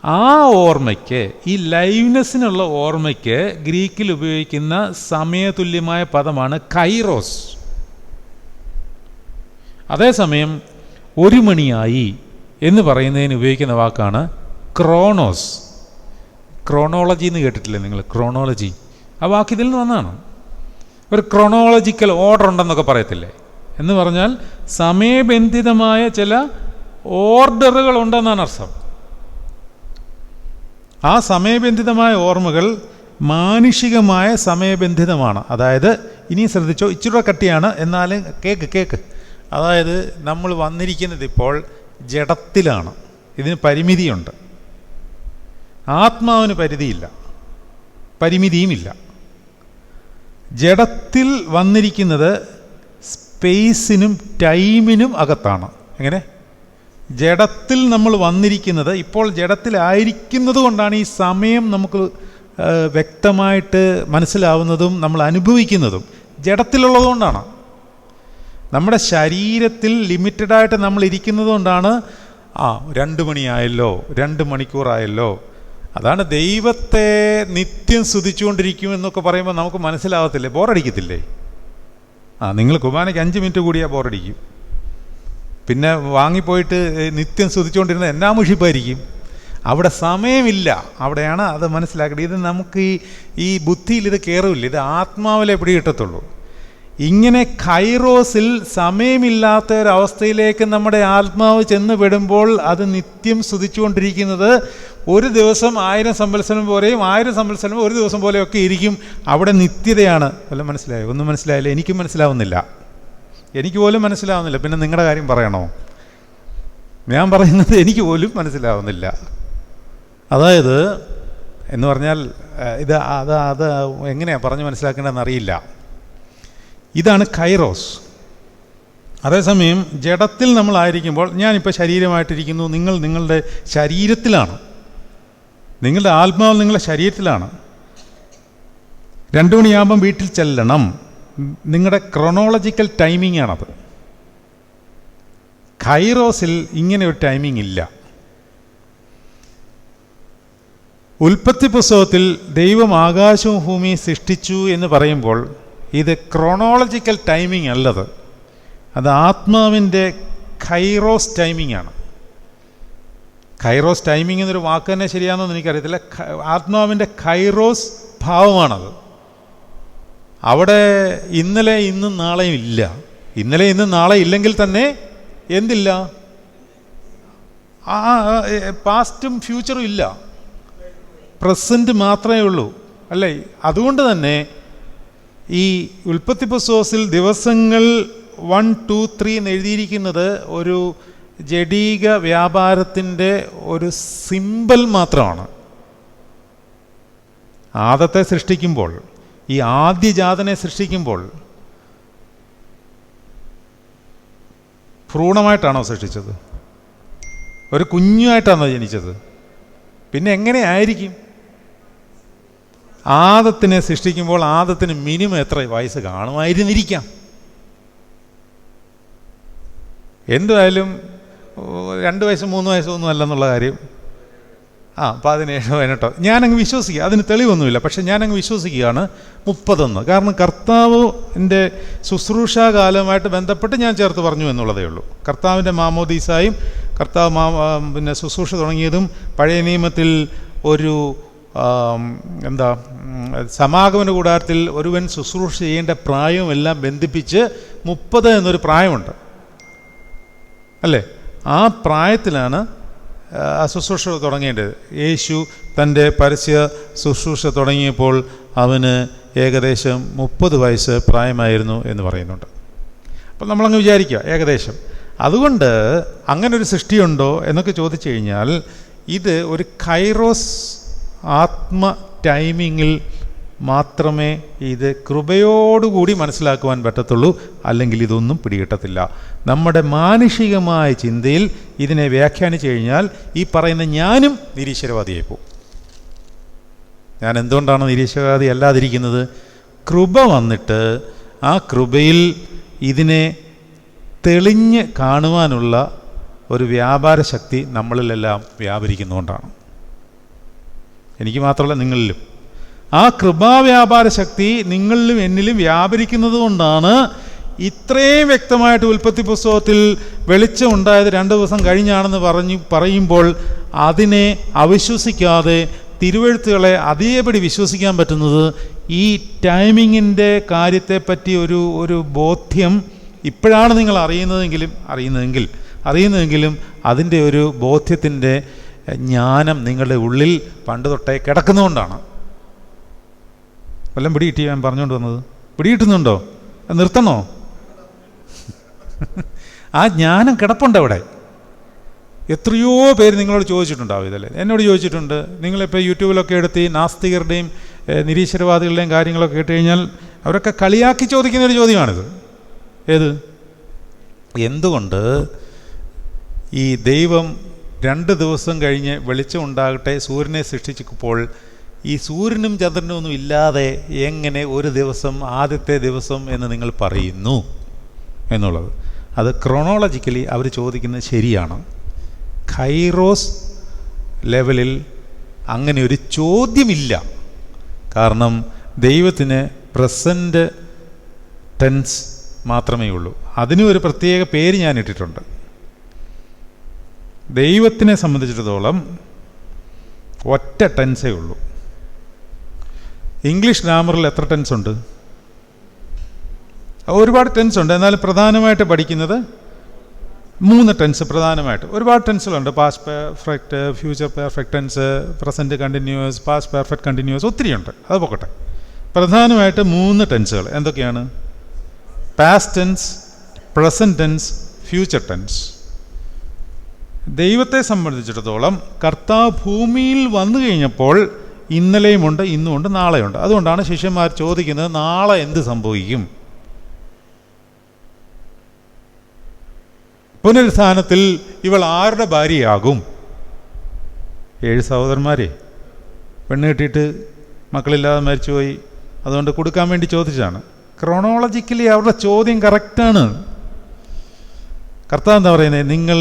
ആ ഓർമ്മയ്ക്ക്, ഈ ലൈവ്നെസ്സിനുള്ള ഓർമ്മയ്ക്ക് ഗ്രീക്കിൽ ഉപയോഗിക്കുന്ന സമയതുല്യമായ പദമാണ് കൈറോസ്. അതേസമയം 1 മണിയായി എന്ന് പറയുന്നതിന് ഉപയോഗിക്കുന്ന വാക്കാണ് ക്രോണോസ്. ക്രോണോളജി എന്ന് കേട്ടിട്ടില്ലേ നിങ്ങൾ? ക്രോണോളജി, ആ വാക്കിതിൽ നിന്ന് വന്നതാണ്. ഒരു ക്രോണോളജിക്കൽ ഓർഡർ ഉണ്ടെന്നൊക്കെ പറയത്തില്ലേ? എന്ന് പറഞ്ഞാൽ സമയബന്ധിതമായ ചില ഓർഡറുകൾ ഉണ്ടെന്നാണ് അർത്ഥം. ആ സമയബന്ധിതമായ ഓർമ്മകൾ മാനുഷികമായ സമയബന്ധിതമാണ്. അതായത് ഇനി ശ്രദ്ധിച്ചോ, ഇച്ചിരി കട്ടിയാണ്, എന്നാലും കേക്ക്. അതായത് നമ്മൾ വന്നിരിക്കുന്നത് ഇപ്പോൾ ജഡത്തിലാണ്. ഇതിന് പരിമിതിയുണ്ട്. ആത്മാവിന് പരിധിയില്ല, പരിമിതിയുമില്ല. ജഡത്തിൽ വന്നിരിക്കുന്നത് സ്പേസിനും ടൈമിനും അകത്താണ്. എങ്ങനെ? ജഡത്തിൽ നമ്മൾ വന്നിരിക്കുന്നത്, ഇപ്പോൾ ജഡത്തിലായിരിക്കുന്നത് കൊണ്ടാണ് ഈ സമയം നമുക്ക് വ്യക്തമായിട്ട് മനസ്സിലാവുന്നതും നമ്മൾ അനുഭവിക്കുന്നതും. ജഡത്തിലുള്ളത് കൊണ്ടാണ്. നമ്മുടെ ശരീരത്തിൽ ലിമിറ്റഡായിട്ട് നമ്മൾ ഇരിക്കുന്നത് കൊണ്ടാണ് 2 മണിയായല്ലോ, 2 മണിക്കൂറായല്ലോ. അതാണ് ദൈവത്തെ നിത്യം സ്തുതിച്ചുകൊണ്ടിരിക്കുമെന്നൊക്കെ പറയുമ്പോൾ നമുക്ക് മനസ്സിലാവത്തില്ലേ? ബോറടിക്കത്തില്ലേ? നിങ്ങൾ കുർബാനയ്ക്ക് 5 മിനിറ്റ് കൂടിയാൽ ബോറടിക്കും. പിന്നെ വാങ്ങിപ്പോയിട്ട് നിത്യം സ്തുതിച്ചുകൊണ്ടിരുന്ന എന്നാ മുഷിപ്പായിരിക്കും. അവിടെ സമയമില്ല. അവിടെയാണ് അത് മനസ്സിലാക്കേണ്ടത്. ഇത് നമുക്ക് ഈ ബുദ്ധിയിൽ ഇത് കയറില്ല. ഇത് ആത്മാവിലെ പിടികിട്ടത്തുള്ളൂ. ഇങ്ങനെ കൈറോസിൽ സമയമില്ലാത്ത ഒരവസ്ഥയിലേക്ക് നമ്മുടെ ആത്മാവ് ചെന്ന് പെടുമ്പോൾ അത് നിത്യം സ്തുതിച്ചുകൊണ്ടിരിക്കുന്നത് ഒരു ദിവസം 1000 സംവത്സരം പോലെയും 1000 സംവത്സരം ഒരു ദിവസം പോലെയൊക്കെ ഇരിക്കും. അവിടെ നിത്യതയാണ്. വല്ലതും മനസ്സിലായോ? ഒന്നും മനസ്സിലായില്ല. എനിക്കും മനസ്സിലാവുന്നില്ല. എനിക്ക് പോലും മനസ്സിലാവുന്നില്ല. പിന്നെ നിങ്ങളുടെ കാര്യം പറയണോ? ഞാൻ പറയുന്നത് എനിക്ക് പോലും മനസ്സിലാവുന്നില്ല. അതായത് എന്ന് പറഞ്ഞാൽ അത് എങ്ങനെയാണ് പറഞ്ഞ് മനസ്സിലാക്കേണ്ടതെന്ന് അറിയില്ല. ഇതാണ് കൈറോസ്. അതേസമയം ജഡത്തിൽ നമ്മളായിരിക്കുമ്പോൾ, ഞാനിപ്പോൾ ശരീരമായിട്ടിരിക്കുന്നു, നിങ്ങൾ നിങ്ങളുടെ ശരീരത്തിലാണ്, നിങ്ങളുടെ ആത്മാവ് നിങ്ങളുടെ ശരീരത്തിലാണ്. 2 മണിയാകുമ്പം വീട്ടിൽ ചെല്ലണം. നിങ്ങളുടെ ക്രോണോളജിക്കൽ ടൈമിംഗ് ആണത്. കൈറോസിൽ ഇങ്ങനെ ഒരു ടൈമിംഗ് ഇല്ല. ഉൽപ്പത്തി പുസ്തകത്തിൽ ദൈവം ആകാശവും ഭൂമിയും സൃഷ്ടിച്ചു എന്ന് പറയുമ്പോൾ ഇത് ക്രോണോളജിക്കൽ ടൈമിംഗ് അല്ലത്. അത് ആത്മാവിൻ്റെ കൈറോസ് ടൈമിംഗ് ആണ്. കൈറോസ് ടൈമിംഗ് എന്നൊരു വാക്ക് തന്നെ ശരിയാണെന്ന് എനിക്കറിയത്തില്ല. ആത്മാവിൻ്റെ കൈറോസ് ഭാവമാണത്. അവിടെ ഇന്നലെ ഇന്നും നാളെയും ഇല്ല. ഇന്നലെ ഇന്നും നാളെ ഇല്ലെങ്കിൽ തന്നെ എന്തില്ല? പാസ്റ്റും ഫ്യൂച്ചറും ഇല്ല, പ്രസൻറ്റ് മാത്രമേ ഉള്ളൂ, അല്ലേ? അതുകൊണ്ട് തന്നെ ഈ ഉൽപ്പത്തി പുസ്തകത്തിൽ ദിവസങ്ങൾ 1, 2, 3 എന്ന് എഴുതിയിരിക്കുന്നത് ഒരു ജഡീക വ്യാപാരത്തിൻ്റെ ഒരു സിമ്പൽ മാത്രമാണ്. ആദത്തെ സൃഷ്ടിക്കുമ്പോൾ, ഈ ആദ്യജാതനെ സൃഷ്ടിക്കുമ്പോൾ ഭ്രൂണമായിട്ടാണോ സൃഷ്ടിച്ചത്? ഒരു കുഞ്ഞുമായിട്ടാണോ ജനിച്ചത്? പിന്നെ എങ്ങനെയായിരിക്കും? ആദത്തിനെ സൃഷ്ടിക്കുമ്പോൾ ആദത്തിന് മിനിമം എത്ര വയസ്സ് കാണുമായിരുന്നിരിക്കാം? എന്തായാലും 2 വയസ്സ് 3 വയസ്സൊന്നും അല്ലെന്നുള്ള കാര്യം 17, 18 ഞാനങ്ങ് വിശ്വസിക്കുക. അതിന് തെളിവൊന്നുമില്ല, പക്ഷെ ഞാനങ്ങ് വിശ്വസിക്കുകയാണ് 30. കാരണം കർത്താവിൻ്റെ ശുശ്രൂഷാകാലമായിട്ട് ബന്ധപ്പെട്ട് ഞാൻ ചേർത്ത് പറഞ്ഞു എന്നുള്ളതേ ഉള്ളൂ. കർത്താവിൻ്റെ മാമോദീസായും കർത്താവ് ശുശ്രൂഷ തുടങ്ങിയതും പഴയ നിയമത്തിൽ ഒരു സമാഗമന കൂടാരത്തിൽ ഒരുവൻ ശുശ്രൂഷ ചെയ്യേണ്ട പ്രായവും എല്ലാം ബന്ധിപ്പിച്ച് 30 എന്നൊരു പ്രായമുണ്ട്, അല്ലേ? ആ പ്രായത്തിലാണ് ശുശ്രൂഷ തുടങ്ങേണ്ടത്. യേശു തൻ്റെ പരസ്യ ശുശ്രൂഷ തുടങ്ങിയപ്പോൾ അവന് ഏകദേശം 30 വയസ്സ് പ്രായമായിരുന്നു എന്ന് പറയുന്നുണ്ട്. അപ്പം നമ്മളങ്ങ് വിചാരിക്കുക ഏകദേശം. അതുകൊണ്ട് അങ്ങനൊരു സൃഷ്ടിയുണ്ടോ എന്നൊക്കെ ചോദിച്ചു കഴിഞ്ഞാൽ ഇത് ഒരു കൈറോസ് ആത്മ ടൈമിങ്ങിൽ മാത്രമേ ഇത് കൃപയോടുകൂടി മനസ്സിലാക്കുവാൻ പറ്റത്തുള്ളൂ. അല്ലെങ്കിൽ ഇതൊന്നും പിടികിട്ടത്തില്ല. നമ്മുടെ മാനുഷികമായ ചിന്തയിൽ ഇതിനെ വ്യാഖ്യാനിച്ചു കഴിഞ്ഞാൽ ഈ പറയുന്ന ഞാനും നിരീശ്വരവാദിയായി പോകും. ഞാൻ എന്തുകൊണ്ടാണ് നിരീശ്വരവാദി അല്ലാതിരിക്കുന്നത്? കൃപ വന്നിട്ട് ആ കൃപയിൽ ഇതിനെ തെളിഞ്ഞ് കാണുവാനുള്ള ഒരു വ്യാപാര ശക്തി നമ്മളിലെല്ലാം വ്യാപരിക്കുന്നതുകൊണ്ടാണ്. എനിക്ക് മാത്രമല്ല, നിങ്ങളിലും ആ കൃപാവ്യാപാര ശക്തി നിങ്ങളിലും എന്നിലും വ്യാപരിക്കുന്നത് കൊണ്ടാണ് ഇത്രയും വ്യക്തമായിട്ട് ഉൽപ്പത്തി പുസ്തകത്തിൽ വെളിച്ചം ഉണ്ടായത് 2 ദിവസം കഴിഞ്ഞാണെന്ന് പറയുമ്പോൾ അതിനെ അവിശ്വസിക്കാതെ തിരുവെഴുത്തുകളെ അതേപടി വിശ്വസിക്കാൻ പറ്റുന്നത് ഈ ടൈമിങ്ങിൻ്റെ കാര്യത്തെപ്പറ്റി ഒരു ബോധ്യം ഇപ്പോഴാണ് നിങ്ങൾ അറിയുന്നതെങ്കിലും അതിൻ്റെ ഒരു ബോധ്യത്തിൻ്റെ ജ്ഞാനം നിങ്ങളുടെ ഉള്ളിൽ പണ്ട് തൊട്ടേ കിടക്കുന്നതുകൊണ്ടാണ്. വല്ലതും പിടികിട്ടി ഞാൻ പറഞ്ഞുകൊണ്ട് വന്നത്? പിടികിട്ടുന്നുണ്ടോ? നിർത്തണോ? ആ ജ്ഞാനം കിടപ്പുണ്ട് അവിടെ. എത്രയോ പേര് നിങ്ങളോട് ചോദിച്ചിട്ടുണ്ടാവും ഇതല്ലേ, എന്നോട് ചോദിച്ചിട്ടുണ്ട്. നിങ്ങളിപ്പോൾ യൂട്യൂബിലൊക്കെ എടുത്ത് ഈ നാസ്തികരുടെയും നിരീശ്വരവാദികളുടെയും കാര്യങ്ങളൊക്കെ കേട്ട് കഴിഞ്ഞാൽ അവരൊക്കെ കളിയാക്കി ചോദിക്കുന്നൊരു ചോദ്യമാണിത്. ഏത്? എന്തുകൊണ്ട് ഈ ദൈവം 2 ദിവസം കഴിഞ്ഞ് വെളിച്ചം ഉണ്ടാകട്ടെ സൂര്യനെ സൃഷ്ടിച്ചപ്പോൾ ഈ സൂര്യനും ചന്ദ്രനും ഒന്നും ഇല്ലാതെ എങ്ങനെ ഒരു ദിവസം ആദ്യത്തെ ദിവസം എന്ന് നിങ്ങൾ പറയുന്നു എന്നുള്ളത്? അത് ക്രോണോളജിക്കലി അവർ ചോദിക്കുന്നത് ശരിയാണ്. കൈറോസ് ലെവലിൽ അങ്ങനെ ഒരു ചോദ്യമില്ല. കാരണം ദൈവത്തിന് പ്രസൻറ്റ് ടെൻസ് മാത്രമേ ഉള്ളൂ. അതിനും ഒരു പ്രത്യേക പേര് ഞാൻ ഇട്ടിട്ടുണ്ട്. ദൈവത്തിനെ സംബന്ധിച്ചിടത്തോളം ഒറ്റ ടെൻസേ ഉള്ളൂ. ഇംഗ്ലീഷ് ഗ്രാമറിൽ എത്ര ടെൻസ് ഉണ്ട്? ഒരുപാട് ടെൻസ് ഉണ്ട്. എന്നാലും പ്രധാനമായിട്ട് പഠിക്കുന്നത് 3 ടെൻസ് പ്രധാനമായിട്ട്. ഒരുപാട് ടെൻസുകളുണ്ട്. Past perfect, future perfect tense, present continuous, past perfect continuous, ഒത്തിരിയുണ്ട്. അത് പോകട്ടെ. പ്രധാനമായിട്ട് 3 ടെൻസുകൾ എന്തൊക്കെയാണ്? Past tense, present tense, future tense. ദൈവത്തെ സംബന്ധിച്ചിടത്തോളം കർത്താവ് ഭൂമിയിൽ വന്നു കഴിഞ്ഞപ്പോൾ ഇന്നലെയുമുണ്ട്, ഇന്നുമുണ്ട്, നാളെയുണ്ട്. അതുകൊണ്ടാണ് ശിഷ്യന്മാർ ചോദിക്കുന്നത് നാളെ എന്ത് സംഭവിക്കും? പുനരുത്ഥാനത്തിൽ ഇവൾ ആരുടെ ഭാര്യയാകും? 7 സഹോദരന്മാരെ പെണ്ണ് കെട്ടിയിട്ട് മക്കളില്ലാതെ മരിച്ചുപോയി. അതുകൊണ്ട് കൊടുക്കാൻ വേണ്ടി ചോദിച്ചതാണ്. ക്രോണോളജിക്കലി അവരുടെ ചോദ്യം കറക്റ്റാണ്. കർത്താവ് എന്താ പറയുന്നത്? നിങ്ങൾ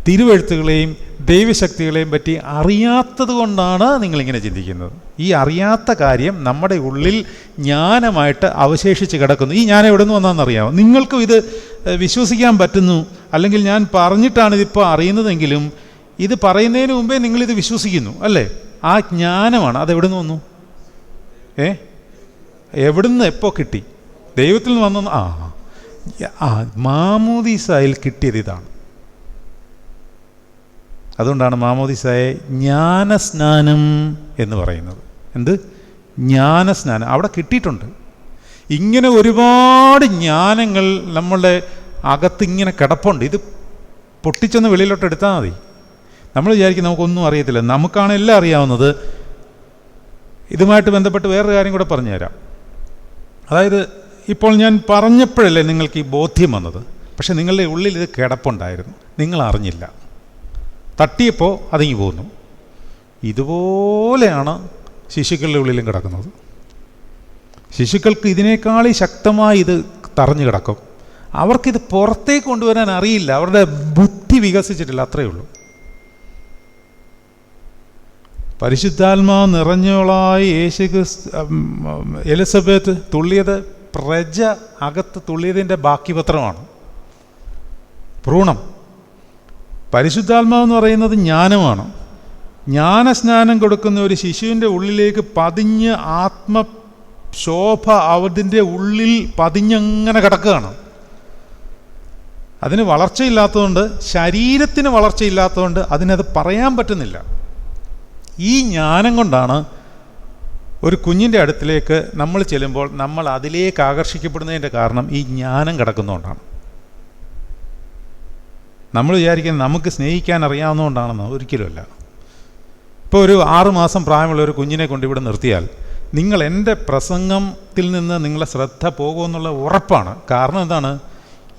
തിരുവെഴുത്തുകളെയും ദൈവശക്തികളെയും പറ്റി അറിയാത്തത് കൊണ്ടാണ് നിങ്ങളിങ്ങനെ ചിന്തിക്കുന്നത്. ഈ അറിയാത്ത കാര്യം നമ്മുടെ ഉള്ളിൽ ജ്ഞാനമായിട്ട് അവശേഷിച്ച് കിടക്കുന്നു. ഈ ജ്ഞാനം എവിടെ നിന്ന് വന്നാണെന്നറിയാമോ? നിങ്ങൾക്കും ഇത് വിശ്വസിക്കാൻ പറ്റുന്നു, അല്ലെങ്കിൽ ഞാൻ പറഞ്ഞിട്ടാണ് ഇതിപ്പോൾ അറിയുന്നതെങ്കിലും ഇത് പറയുന്നതിന് മുമ്പേ നിങ്ങളിത് വിശ്വസിക്കുന്നു അല്ലേ? ആ ജ്ഞാനമാണ്. അതെവിടെ നിന്ന് വന്നു? എവിടുന്ന് എപ്പോൾ കിട്ടി? ദൈവത്തിൽ നിന്ന് വന്നു. മാമോദീസായിൽ കിട്ടിയത് ഇതാണ്. അതുകൊണ്ടാണ് മാമോദീസായെ ജ്ഞാനസ്നാനം എന്ന് പറയുന്നത്. എന്ത്? ജ്ഞാനസ്നാനം. അവിടെ കിട്ടിയിട്ടുണ്ട്. ഇങ്ങനെ ഒരുപാട് ജ്ഞാനങ്ങൾ നമ്മളുടെ അകത്ത് ഇങ്ങനെ കിടപ്പുണ്ട്. ഇത് പൊട്ടിച്ചൊന്ന് വെളിയിലോട്ട് എടുത്താൽ മതി. നമ്മൾ വിചാരിക്കും നമുക്കൊന്നും അറിയത്തില്ല. നമുക്കാണ് എല്ലാം അറിയാവുന്നത്. ഇതുമായിട്ട് ബന്ധപ്പെട്ട് വേറൊരു കാര്യം കൂടെ പറഞ്ഞുതരാം. അതായത് ഇപ്പോൾ ഞാൻ പറഞ്ഞപ്പോഴല്ലേ നിങ്ങൾക്ക് ഈ ബോധ്യം വന്നത്. പക്ഷെ നിങ്ങളുടെ ഉള്ളിൽ ഇത് കിടപ്പുണ്ടായിരുന്നു, നിങ്ങൾ അറിഞ്ഞില്ല. തട്ടിയപ്പോൾ അതിങ്ങി പോകുന്നു. ഇതുപോലെയാണ് ശിശുക്കളുടെ ഉള്ളിലും കിടക്കുന്നത്. ശിശുക്കൾക്ക് ഇതിനേക്കാൾ ശക്തമായി ഇത് തറഞ്ഞു കിടക്കും. അവർക്കിത് പുറത്തേക്ക് കൊണ്ടുവരാൻ അറിയില്ല. അവരുടെ ബുദ്ധി വികസിച്ചിട്ടില്ല, അത്രയേ ഉള്ളൂ. പരിശുദ്ധാത്മാവ് നിറഞ്ഞവളായി എലിസബത്ത് തുള്ളിയത് പ്രജ അകത്ത് തുള്ളിയതിൻ്റെ ബാക്കി പത്രമാണ്, ഭ്രൂണം. പരിശുദ്ധാത്മാവെന്ന് പറയുന്നത് ജ്ഞാനമാണ്. ജ്ഞാനസ്നാനം കൊടുക്കുന്ന ഒരു ശിശുവിൻ്റെ ഉള്ളിലേക്ക് പതിഞ്ഞ് ആത്മശോഭ അതിൻ്റെ ഉള്ളിൽ പതിഞ്ഞങ്ങനെ കിടക്കുകയാണ്. അതിന് വളർച്ചയില്ലാത്തതുകൊണ്ട്, ശരീരത്തിന് വളർച്ചയില്ലാത്തതുകൊണ്ട് അതിനത് പറയാൻ പറ്റുന്നില്ല. ഈ ജ്ഞാനം കൊണ്ടാണ് ഒരു കുഞ്ഞിൻ്റെ അടുത്തിലേക്ക് നമ്മൾ ചെല്ലുമ്പോൾ നമ്മൾ അതിലേക്ക് ആകർഷിക്കപ്പെടുന്നതിൻ്റെ കാരണം ഈ ജ്ഞാനം കിടക്കുന്നതുകൊണ്ടാണ്. നമ്മൾ വിചാരിക്കുന്നത് നമുക്ക് സ്നേഹിക്കാൻ അറിയാവുന്നതുകൊണ്ടാണെന്ന്. ഒരിക്കലുമല്ല. ഇപ്പോൾ ഒരു 6 മാസം പ്രായമുള്ള ഒരു കുഞ്ഞിനെ കൊണ്ട് ഇവിടെ നിർത്തിയാൽ നിങ്ങൾ എൻ്റെ പ്രസംഗത്തിൽ നിന്ന് നിങ്ങളെ ശ്രദ്ധ പോകുമെന്നുള്ള ഉറപ്പാണ്. കാരണം എന്താണ്?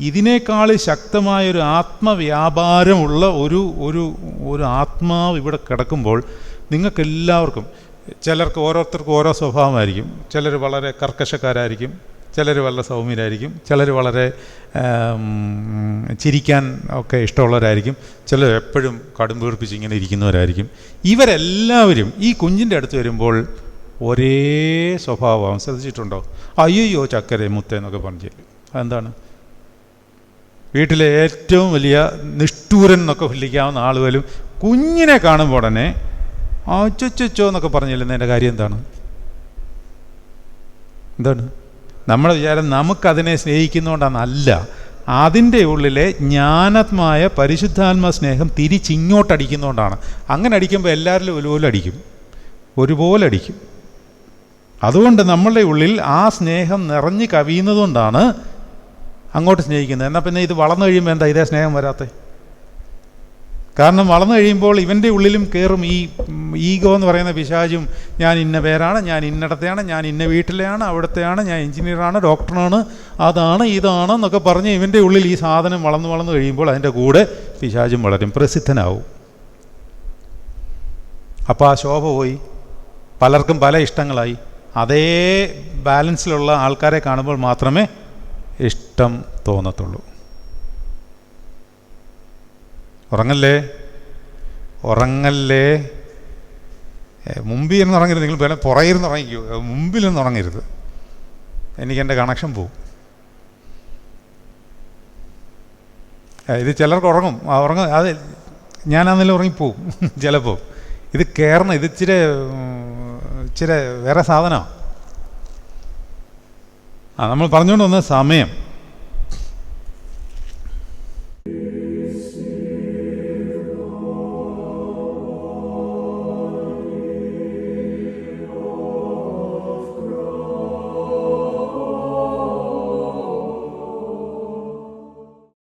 ഇതിനേക്കാൾ ശക്തമായൊരു ആത്മവ്യാപാരമുള്ള ഒരു ആത്മാവ് ഇവിടെ കിടക്കുമ്പോൾ നിങ്ങൾക്കെല്ലാവർക്കും, ചിലർക്ക് ഓരോരുത്തർക്കും ഓരോ സ്വഭാവമായിരിക്കും. ചിലർ വളരെ കർക്കശക്കാരായിരിക്കും, ചിലർ വളരെ സൗമ്യരായിരിക്കും, ചിലർ വളരെ ചിരിക്കാൻ ഒക്കെ ഇഷ്ടമുള്ളവരായിരിക്കും, ചിലർ എപ്പോഴും കടും വീർപ്പിച്ച് ഇങ്ങനെ ഇരിക്കുന്നവരായിരിക്കും. ഇവരെല്ലാവരും ഈ കുഞ്ഞിൻ്റെ അടുത്ത് വരുമ്പോൾ ഒരേ സ്വഭാവം. ശ്രദ്ധിച്ചിട്ടുണ്ടോ? അയ്യോ ചക്കരെ മുത്തേന്നൊക്കെ പറഞ്ഞു. അതെന്താണ്? വീട്ടിലെ ഏറ്റവും വലിയ നിഷ്ഠൂരൻ എന്നൊക്കെ വിളിക്കാവുന്ന ആൾ പോലും കുഞ്ഞിനെ കാണുമ്പോൾ ഉടനെ ചൊച്ചോ എന്നൊക്കെ പറഞ്ഞില്ലെന്നതിൻ്റെ കാര്യം എന്താണ്? നമ്മുടെ വിചാരം നമുക്കതിനെ സ്നേഹിക്കുന്നതുകൊണ്ടാണെന്നല്ല. അതിൻ്റെ ഉള്ളിലെ ജ്ഞാനമായ പരിശുദ്ധാത്മ സ്നേഹം തിരിച്ചിങ്ങോട്ടടിക്കുന്നതുകൊണ്ടാണ്. അങ്ങനെ അടിക്കുമ്പോൾ എല്ലാവരിലും ഒരുപോലെ അടിക്കും. അതുകൊണ്ട് നമ്മളുടെ ഉള്ളിൽ ആ സ്നേഹം നിറഞ്ഞ് കവിയുന്നതുകൊണ്ടാണ് അങ്ങോട്ട് സ്നേഹിക്കുന്നത്. എന്നാൽ പിന്നെ ഇത് വളർന്നു കഴിയുമ്പോൾ എന്താ ഇതേ സ്നേഹം വരാത്തത്? കാരണം വളർന്നു കഴിയുമ്പോൾ ഇവൻ്റെ ഉള്ളിലും കയറും ഈ ഈഗോ എന്ന് പറയുന്ന പിശാചും. ഞാൻ ഇന്ന പേരാണ്, ഞാൻ ഇന്നിടത്തെയാണ്, ഞാൻ ഇന്ന വീട്ടിലെയാണ്, അവിടത്തെയാണ്, ഞാൻ എഞ്ചിനീയറാണ്, ഡോക്ടറാണ്, അതാണ് ഇതാണ് എന്നൊക്കെ പറഞ്ഞ് ഇവൻ്റെ ഉള്ളിൽ ഈ സാധനം വളർന്നു കഴിയുമ്പോൾ അതിൻ്റെ കൂടെ പിശാചും വളരും, പ്രസിദ്ധനാവും. അപ്പോൾ ആ ശോഭ പോയി, പലർക്കും പല ഇഷ്ടങ്ങളായി. അതേ ബാലൻസിലുള്ള ആൾക്കാരെ കാണുമ്പോൾ മാത്രമേ ഇഷ്ടം തോന്നത്തുള്ളൂ. ഉറങ്ങല്ലേ. മുമ്പിൽ ഇരുന്ന് ഉറങ്ങരുത്, നിങ്ങൾ വേണം പുറകിരുന്ന് ഉറങ്ങിക്കോ, മുമ്പിലൊന്നും ഉറങ്ങരുത്, എനിക്കെൻ്റെ കണക്ഷൻ പോവും. ഇത് ചിലർക്ക് ഉറങ്ങും, അത് ഞാനാണെങ്കിലും ഉറങ്ങിപ്പോവും ചിലപ്പോൾ. ഇത് കയറണം, ഇത് ഇച്ചിരി വേറെ സാധനമാണ്. നമ്മൾ പറഞ്ഞുകൊണ്ട് വന്ന സമയം